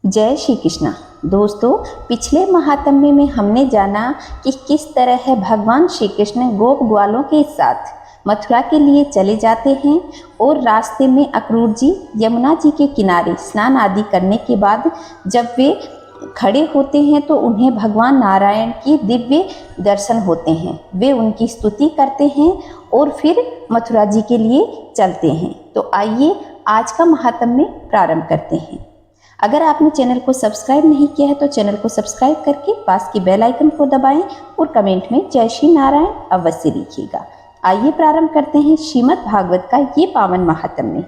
जय श्री कृष्णा। दोस्तों, पिछले महात्म्य में हमने जाना कि किस तरह है भगवान श्री कृष्ण गोप ग्वालों के साथ मथुरा के लिए चले जाते हैं और रास्ते में अक्रूर जी यमुना जी के किनारे स्नान आदि करने के बाद जब वे खड़े होते हैं तो उन्हें भगवान नारायण की दिव्य दर्शन होते हैं। वे उनकी स्तुति करते हैं और फिर मथुरा जी के लिए चलते हैं। तो आइए आज का महात्म्य प्रारंभ करते हैं। अगर आपने चैनल को सब्सक्राइब नहीं किया है तो चैनल को सब्सक्राइब करके पास की बेल आइकन को दबाएं और कमेंट में जय श्री नारायण अवश्य लिखिएगा। आइए प्रारंभ करते हैं श्रीमद् भागवत का ये पावन महात्म्य।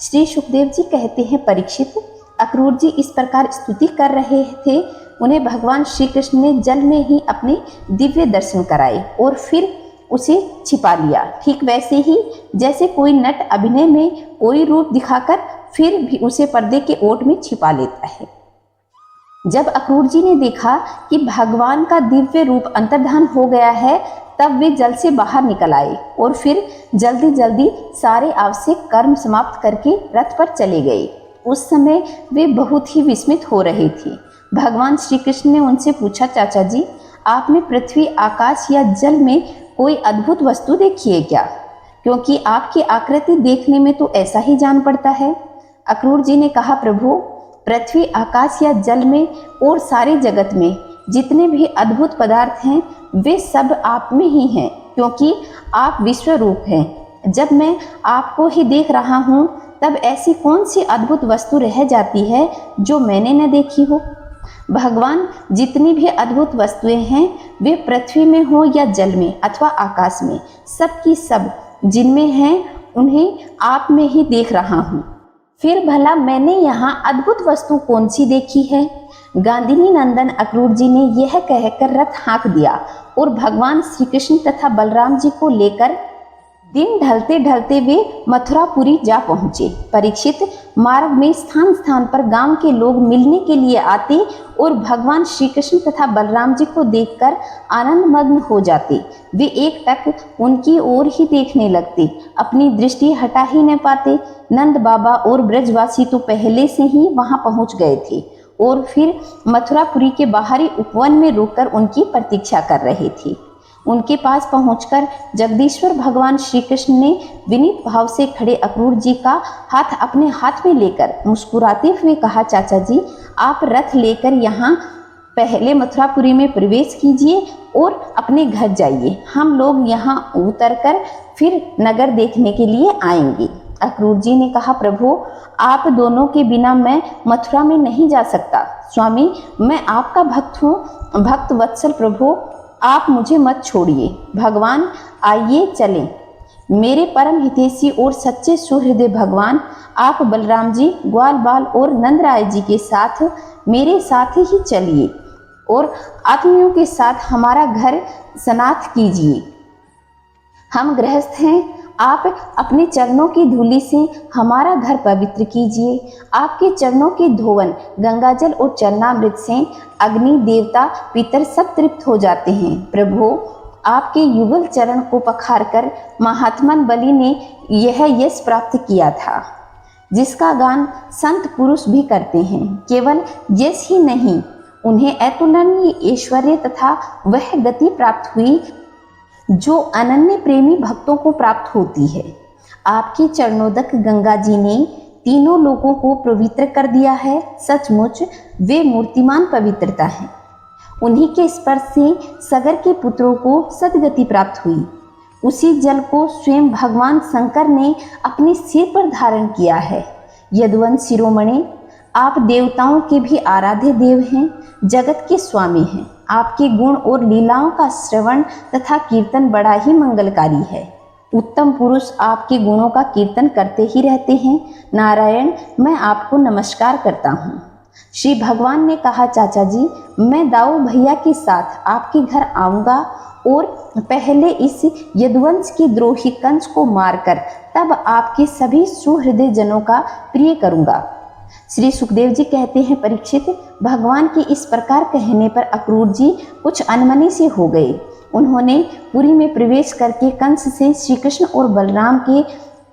श्री सुखदेव जी कहते हैं, परीक्षित, अक्रूर जी इस प्रकार स्तुति कर रहे थे। उन्हें भगवान श्री कृष्ण ने जल में ही अपने दिव्य दर्शन कराए और फिर उसे छिपा लिया। ठीक वैसे ही जैसे कोई नट अभिनय में कोई रूप दिखाकर फिर भी उसे पर्दे के ओट में छिपा लेता है। जब अक्रूर जी ने देखा कि भगवान का दिव्य रूप अंतर्धान हो गया है, तब वे जल से बाहर निकल आए और फिर जल्दी जल्दी सारे आवश्यक कर्म समाप्त करके रथ पर चले गए। उस समय वे बहुत ही विस्मित हो रहे थे। भगवान श्री कृष्ण ने उनसे पूछा, चाचा जी, आपने पृथ्वी, आकाश या जल में कोई अद्भुत वस्तु देखी है क्या? क्योंकि आपकी आकृति देखने में तो ऐसा ही जान पड़ता है। अक्रूर जी ने कहा, प्रभु, पृथ्वी, आकाश या जल में और सारे जगत में जितने भी अद्भुत पदार्थ हैं वे सब आप में ही हैं, क्योंकि आप विश्व रूप हैं। जब मैं आपको ही देख रहा हूँ तब ऐसी कौन सी अद्भुत वस्तु रह जाती है जो मैंने न देखी हो। भगवान, जितनी भी अद्भुत वस्तुएं हैं वे पृथ्वी में हो या जल में अथवा आकाश में, सब की सब जिनमें हैं उन्हें आप में ही देख रहा हूँ। फिर भला मैंने यहाँ अद्भुत वस्तु कौन सी देखी है? गांधिनी नंदन अक्रूर जी ने यह कहकर रथ हाँक दिया और भगवान श्री कृष्ण तथा बलराम जी को लेकर दिन ढलते ढलते वे मथुरापुरी जा पहुँचे। परीक्षित, मार्ग में स्थान स्थान पर गांव के लोग मिलने के लिए आते और भगवान श्री कृष्ण तथा बलराम जी को देखकर आनंद मग्न हो जाते। वे एक टक उनकी ओर ही देखने लगते, अपनी दृष्टि हटा ही न पाते। नंद बाबा और ब्रजवासी तो पहले से ही वहां पहुंच गए थे और फिर मथुरापुरी के बाहरी उपवन में रुककर उनकी प्रतीक्षा कर रहे थे। उनके पास पहुंचकर जगदीश्वर भगवान श्री कृष्ण ने विनीत भाव से खड़े अक्रूर जी का हाथ अपने हाथ में लेकर मुस्कुराते हुए कहा, चाचा जी, आप रथ लेकर यहाँ पहले मथुरापुरी में प्रवेश कीजिए और अपने घर जाइए। हम लोग यहाँ उतरकर फिर नगर देखने के लिए आएंगे। अक्रूर जी ने कहा, प्रभु, आप दोनों के बिना मैं मथुरा में नहीं जा सकता। स्वामी, मैं आपका भक्त हूँ, भक्त वत्सल प्रभु, आप मुझे मत छोड़िए। भगवान, आइए चलें। मेरे परम हितैषी और सच्चे सुहृदय भगवान, आप बलराम जी, ग्वाल बाल और नंदराय जी के साथ मेरे साथ ही चलिए और आत्मियों के साथ हमारा घर सनाथ कीजिए। हम गृहस्थ हैं, आप अपने चरणों की धूलि से हमारा घर पवित्र कीजिए। आपके चरणों के धोवन गंगाजल और चरणामृत से अग्नि, देवता, पितर सब तृप्त हो जाते हैं। प्रभु, आपके युगल चरण को पखार कर महात्मन बलि ने यह यश प्राप्त किया था, जिसका गान संत पुरुष भी करते हैं। केवल यश ही नहीं, उन्हें अतुलनीय ऐश्वर्य तथा वह गति प्राप्त हुई जो अनन्य प्रेमी भक्तों को प्राप्त होती है। आपकी चरणोदक गंगा जी ने तीनों लोगों को पवित्र कर दिया है। सचमुच वे मूर्तिमान पवित्रता है। उन्हीं के स्पर्श से सगर के पुत्रों को सद्गति प्राप्त हुई। उसी जल को स्वयं भगवान शंकर ने अपने सिर पर धारण किया है। यदुवंश शिरोमणि, आप देवताओं के भी आराध्य देव हैं, जगत के स्वामी हैं। आपके गुण और लीलाओं का श्रवण तथा कीर्तन बड़ा ही मंगलकारी है। उत्तम पुरुष आपके गुणों का कीर्तन करते ही रहते हैं। नारायण, मैं आपको नमस्कार करता हूँ। श्री भगवान ने कहा, चाचा जी, मैं दाऊ भैया के साथ आपके घर आऊँगा और पहले इस यदुवंश के द्रोही कंस को मारकर तब आपके सभी सुहृदय जनों का प्रिय करूँगा। श्री सुखदेव जी कहते हैं, परीक्षित, भगवान के इस प्रकार कहने पर अक्रूर जी कुछ अनमने से हो गए। उन्होंने पुरी में प्रवेश करके कंस से श्री कृष्ण और बलराम के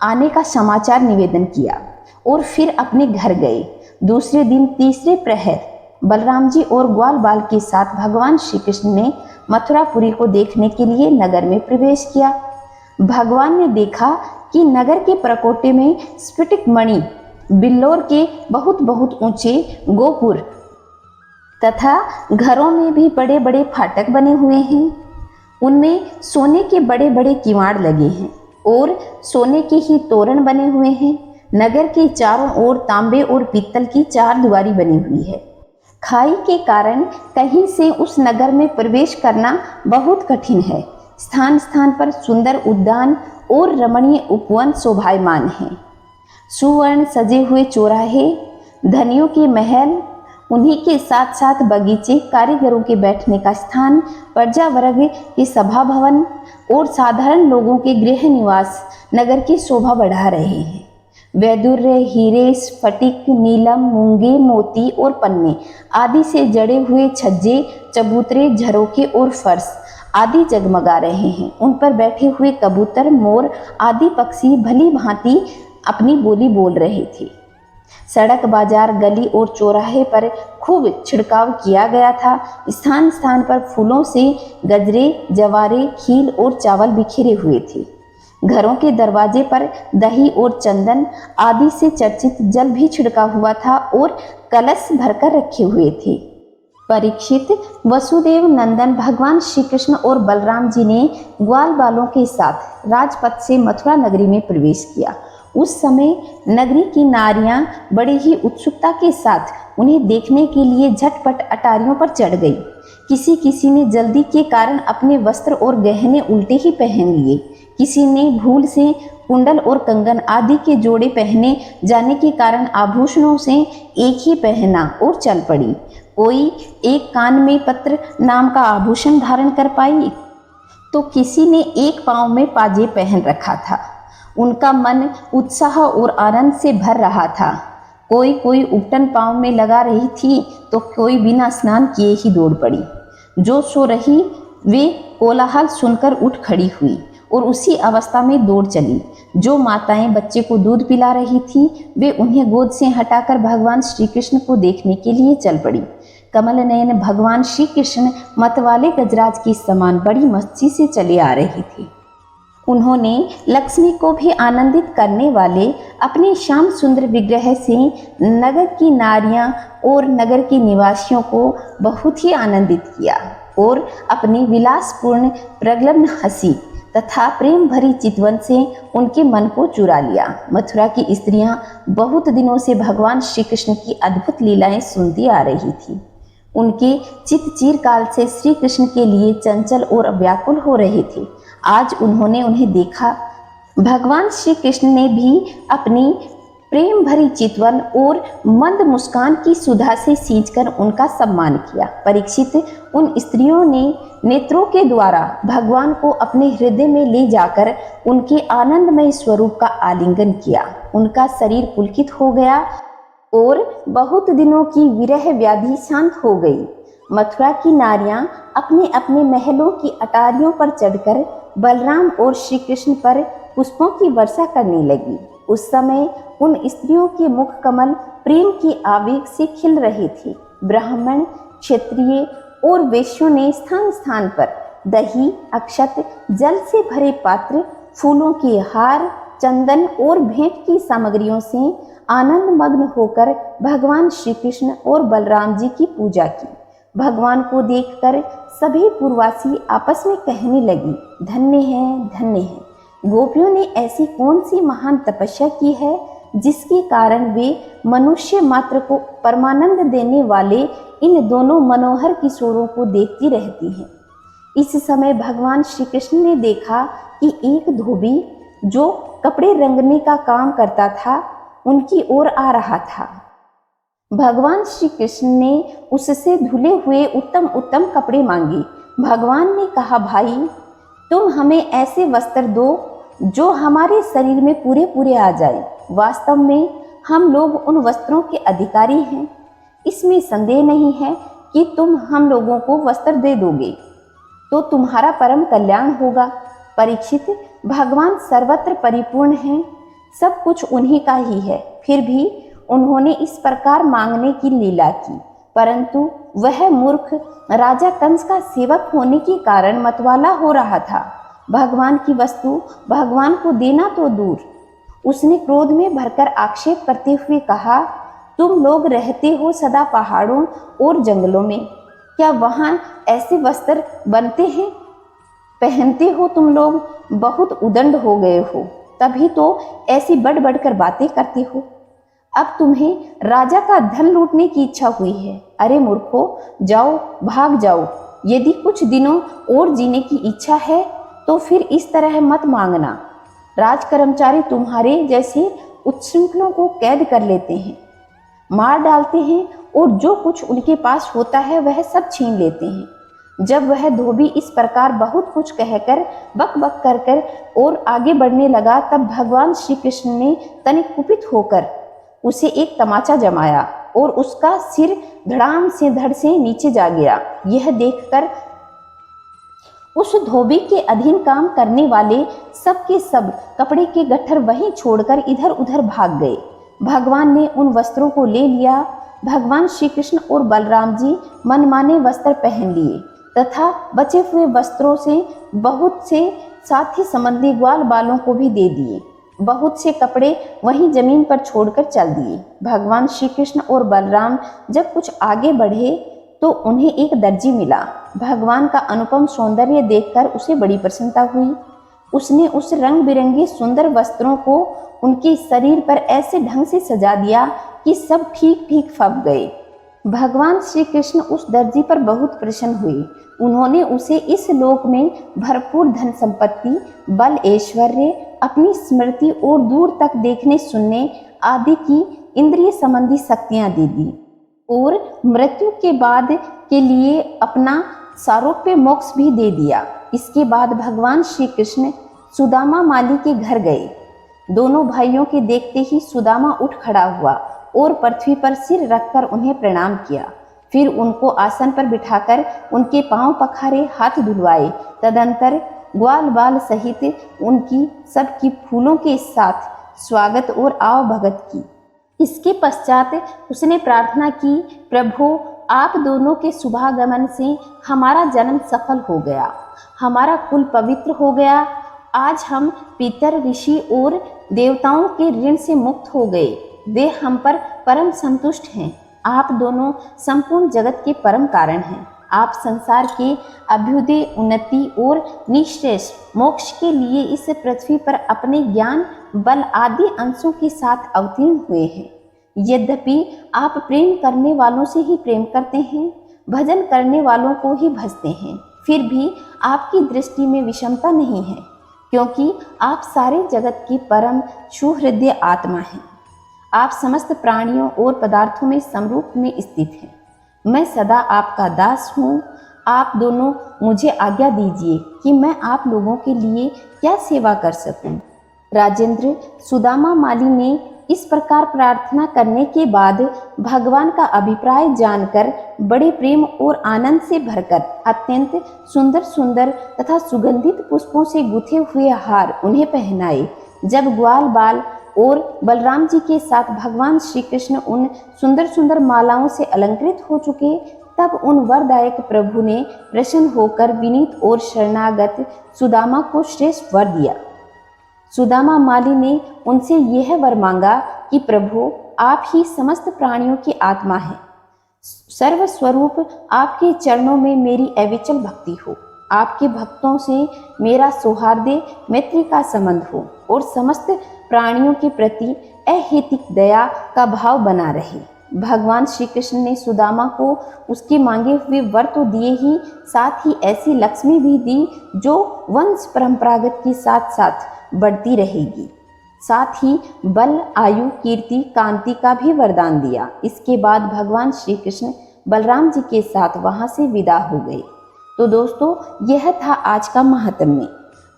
आने का समाचार निवेदन किया और फिर अपने घर गए। दूसरे दिन तीसरे प्रहर बलराम जी और ग्वाल बाल के साथ भगवान श्री कृष्ण ने मथुरापुरी को देखने के लिए नगर में प्रवेश किया। भगवान ने देखा कि नगर के प्रकोटे में स्फटिक मणि, बिल्लोर के बहुत बहुत ऊंचे गोपुर तथा घरों में भी बड़े बड़े फाटक बने हुए हैं। उनमें सोने के बड़े बड़े किवाड़ लगे हैं और सोने के ही तोरण बने हुए हैं। नगर के चारों ओर तांबे और पीतल की चार दीवारी बनी हुई है। खाई के कारण कहीं से उस नगर में प्रवेश करना बहुत कठिन है। स्थान स्थान पर सुंदर उद्यान और रमणीय उपवन शोभायमान हैं। सुवर्ण सजे हुए चौराहे, धनियों के महल, उन्हीं के साथ साथ बगीचे, कारीगरों के बैठने का स्थान, प्रजा वर्ग के सभा भवन और साधारण लोगों के गृह निवास नगर की शोभा बढ़ा रहे हैं। वैदुर्य, हीरे, स्फटिक, नीलम, मूंगे, मोती और पन्ने आदि से जड़े हुए छज्जे, चबूतरे, झरोखे और फर्श आदि जगमगा रहे हैं। उन पर बैठे हुए कबूतर, मोर आदि पक्षी भली भांति अपनी बोली बोल रहे थे। सड़क, बाजार, गली और चौराहे पर खूब छिड़काव किया गया था। स्थान स्थान पर फूलों से गजरे, जवारे, खील और चावल बिखेरे हुए थे। घरों के दरवाजे पर दही और चंदन आदि से चर्चित जल भी छिड़का हुआ था और कलश भरकर रखे हुए थे। परीक्षित, वसुदेव नंदन भगवान श्री कृष्ण और बलराम जी ने ग्वाल बालों के साथ राजपथ से मथुरा नगरी में प्रवेश किया। उस समय नगरी की नारियां बड़ी ही उत्सुकता के साथ उन्हें देखने के लिए झटपट अटारियों पर चढ़ गई। किसी किसी ने जल्दी के कारण अपने वस्त्र और गहने उल्टे ही पहन लिए। किसी ने भूल से कुंडल और कंगन आदि के जोड़े पहने जाने के कारण आभूषणों से एक ही पहना और चल पड़ी। कोई एक कान में पत्र नाम का आभूषण धारण कर पाई, तो किसी ने एक पांव में पाजे पहन रखा था। उनका मन उत्साह और आनंद से भर रहा था। कोई कोई उपटन पांव में लगा रही थी, तो कोई बिना स्नान किए ही दौड़ पड़ी। जो सो रही वे कोलाहल सुनकर उठ खड़ी हुई और उसी अवस्था में दौड़ चली। जो माताएं बच्चे को दूध पिला रही थी, वे उन्हें गोद से हटाकर भगवान श्री कृष्ण को देखने के लिए चल पड़ी। कमल नयन भगवान श्री कृष्ण मतवाले गजराज की समान बड़ी मस्ती से चले आ रहे थे। उन्होंने लक्ष्मी को भी आनंदित करने वाले अपने श्याम सुंदर विग्रह से नगर की नारियां और नगर के निवासियों को बहुत ही आनंदित किया और अपनी विलासपूर्ण प्रगल्भ हंसी तथा प्रेम भरी चितवन से उनके मन को चुरा लिया। मथुरा की स्त्रियां बहुत दिनों से भगवान श्री कृष्ण की अद्भुत लीलाएं सुनती आ रही थी। उनके चित्त चिरकाल से श्री कृष्ण के लिए चंचल और व्याकुल हो रहे थे। आज उन्होंने उन्हें देखा। भगवान श्री कृष्ण ने भी अपनी प्रेम भरी चितवन और मंद मुस्कान की सुधा से सींचकर उनका सम्मान किया। परीक्षित, उन स्त्रियों ने नेत्रों के द्वारा भगवान को अपने हृदय में ले जाकर उनके आनंदमय स्वरूप का आलिंगन किया। उनका शरीर पुलकित हो गया और बहुत दिनों की विरह व्याधि शांत हो गई। मथुरा की नारियां अपने अपने महलों की अटारियों पर चढ़कर बलराम और श्री कृष्ण पर पुष्पों की वर्षा करने लगी। उस समय उन स्त्रियों के मुख कमल प्रेम की आवेग से खिल रहे थे। ब्राह्मण, क्षत्रिय और वैश्यों ने स्थान स्थान पर दही, अक्षत, जल से भरे पात्र, फूलों के हार, चंदन और भेंट की सामग्रियों से आनंद मग्न होकर भगवान श्री कृष्ण और बलराम जी की पूजा की। भगवान को देखकर सभी पूर्ववासी आपस में कहने लगी, धन्य है, धन्य है। गोपियों ने ऐसी कौन सी महान तपस्या की है जिसके कारण वे मनुष्य मात्र को परमानंद देने वाले इन दोनों मनोहर किशोरों को देखती रहती हैं। इस समय भगवान श्री कृष्ण ने देखा कि एक धोबी जो कपड़े रंगने का काम करता था उनकी ओर आ रहा था। भगवान श्री कृष्ण ने उससे धुले हुए उत्तम उत्तम कपड़े मांगे। भगवान ने कहा, भाई तुम हमें ऐसे वस्त्र दो जो हमारे शरीर में पूरे पूरे आ जाए। वास्तव में हम लोग उन वस्त्रों के अधिकारी हैं। इसमें संदेह नहीं है कि तुम हम लोगों को वस्त्र दे दोगे तो तुम्हारा परम कल्याण होगा। परीक्षित, भगवान सर्वत्र परिपूर्ण हैं, सब कुछ उन्हीं का ही है। फिर भी उन्होंने इस प्रकार मांगने की लीला की, परंतु वह मूर्ख राजा कंस का सेवक होने के कारण मतवाला हो रहा था। भगवान की वस्तु भगवान को देना तो दूर, उसने क्रोध में भरकर आक्षेप करते हुए कहा, तुम लोग रहते हो सदा पहाड़ों और जंगलों में, क्या वहां ऐसे वस्त्र बनते हैं? पहनते हो तुम लोग, बहुत उदंड हो गए हो, तभी तो ऐसी बढ़ बढ़कर बातें करते हो। अब तुम्हें राजा का धन लूटने की इच्छा हुई है। अरे मूर्खो, जाओ, भाग जाओ। यदि कुछ दिनों और जीने की इच्छा है तो फिर इस तरह मत मांगना। राज कर्मचारी तुम्हारे जैसे उच्छृंखलों को कैद कर लेते हैं, मार डालते हैं और जो कुछ उनके पास होता है वह सब छीन लेते हैं। जब वह धोबी इस प्रकार बहुत कुछ कहकर बक बक कर कर और आगे बढ़ने लगा, तब भगवान श्री कृष्ण ने तनिक कुपित होकर उसे एक तमाचा जमाया और उसका सिर धड़ाम से धड़ से नीचे जा गिरा। यह देखकर उस धोबी के अधीन काम करने वाले सब के सब कपड़े के गट्ठर वहीं छोड़कर इधर उधर भाग गए। भगवान ने उन वस्त्रों को ले लिया। भगवान श्री कृष्ण और बलराम जी मनमाने वस्त्र पहन लिए तथा बचे हुए वस्त्रों से बहुत से साथी संबंधी ग्वाल बालों को भी दे दिए। बहुत से कपड़े वहीं जमीन पर छोड़कर चल दिए। भगवान श्री कृष्ण और बलराम जब कुछ आगे बढ़े तो उन्हें एक दर्जी मिला। भगवान का अनुपम सौंदर्य देखकर उसे बड़ी प्रसन्नता हुई। उसने उस रंग बिरंगे सुंदर वस्त्रों को उनके शरीर पर ऐसे ढंग से सजा दिया कि सब ठीक ठीक फब गए। भगवान श्री कृष्ण उस दर्जी पर बहुत प्रसन्न हुए। उन्होंने उसे इस लोक में भरपूर धन संपत्ति, बल, ऐश्वर्य, अपनी स्मृति और दूर तक देखने सुनने आदि की इंद्रिय संबंधी शक्तियां दे दी और मृत्यु के बाद के लिए अपना सारोप्य मोक्ष भी दे दिया। इसके बाद भगवान श्री कृष्ण सुदामा माली के घर गए। दोनों भाइयों के देखते ही सुदामा उठ खड़ा हुआ और पृथ्वी पर सिर रखकर उन्हें प्रणाम किया। फिर उनको आसन पर बिठाकर उनके पांव पखारे, हाथ धुलवाए। तदंतर ग्वाल बाल सहित उनकी सबकी फूलों के साथ स्वागत और आव भगत की। इसके पश्चात उसने प्रार्थना की, प्रभु आप दोनों के शुभागमन से हमारा जन्म सफल हो गया, हमारा कुल पवित्र हो गया। आज हम पितर, ऋषि और देवताओं के ऋण से मुक्त हो गए। वे हम पर परम संतुष्ट हैं। आप दोनों संपूर्ण जगत के परम कारण हैं। आप संसार के अभ्युदय, उन्नति और निश्रेष मोक्ष के लिए इस पृथ्वी पर अपने ज्ञान, बल आदि अंशों के साथ अवतीर्ण हुए हैं। यद्यपि आप प्रेम करने वालों से ही प्रेम करते हैं, भजन करने वालों को ही भजते हैं, फिर भी आपकी दृष्टि में विषमता नहीं है, क्योंकि आप सारे जगत की परम सुहृदय आत्मा हैं। आप समस्त प्राणियों और पदार्थों में समरूप में स्थित हैं। मैं सदा आपका दास हूँ। आप दोनों मुझे आज्ञा दीजिए कि मैं आप लोगों के लिए क्या सेवा कर सकूं। राजेंद्र, सुदामा माली ने इस प्रकार प्रार्थना करने के बाद भगवान का अभिप्राय जानकर बड़े प्रेम और आनंद से भरकर अत्यंत सुंदर सुंदर तथा सुगंधित पुष्पों से गुथे हुए हार उन्हें पहनाए। जब ग्वाल बाल और बलराम जी के साथ भगवान श्री कृष्ण उन सुंदर सुंदर मालाओं से अलंकृत हो चुके, तब उन वरदायक प्रभु ने प्रसन्न होकर विनीत और शरणागत सुदामा को श्रेष्ठ वर दिया। सुदामा माली ने उनसे यह वर मांगा कि प्रभु आप ही समस्त प्राणियों की आत्मा हैं। सर्वस्वरूप आपके चरणों में मेरी अविचल भक्ति हो। आपके भक्तों से मेरा सौहार्द मैत्री का संबंध हो और समस्त प्राणियों के प्रति अहेतुक दया का भाव बना रहे। भगवान श्री कृष्ण ने सुदामा को उसके मांगे हुए वर तो दिए ही, साथ ही ऐसी लक्ष्मी भी दी जो वंश परंपरागत के साथ साथ बढ़ती रहेगी। साथ ही बल, आयु, कीर्ति, कांति का भी वरदान दिया। इसके बाद भगवान श्री कृष्ण बलराम जी के साथ वहां से विदा हो गए। तो दोस्तों, यह था आज का महात्म्य।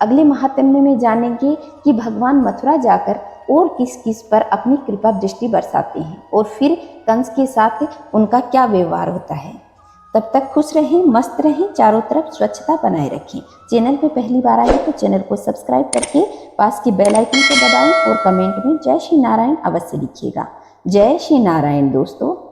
अगले महात्म्य में जानेंगे कि भगवान मथुरा जाकर और किस किस पर अपनी कृपा दृष्टि बरसाते हैं और फिर कंस के साथ उनका क्या व्यवहार होता है। तब तक खुश रहें, मस्त रहें, चारों तरफ स्वच्छता बनाए रखें। चैनल पे पहली बार आए तो चैनल को सब्सक्राइब करके पास की बेल आइकन को दबाएं और कमेंट में जय श्री नारायण अवश्य लिखिएगा। जय श्री नारायण दोस्तों।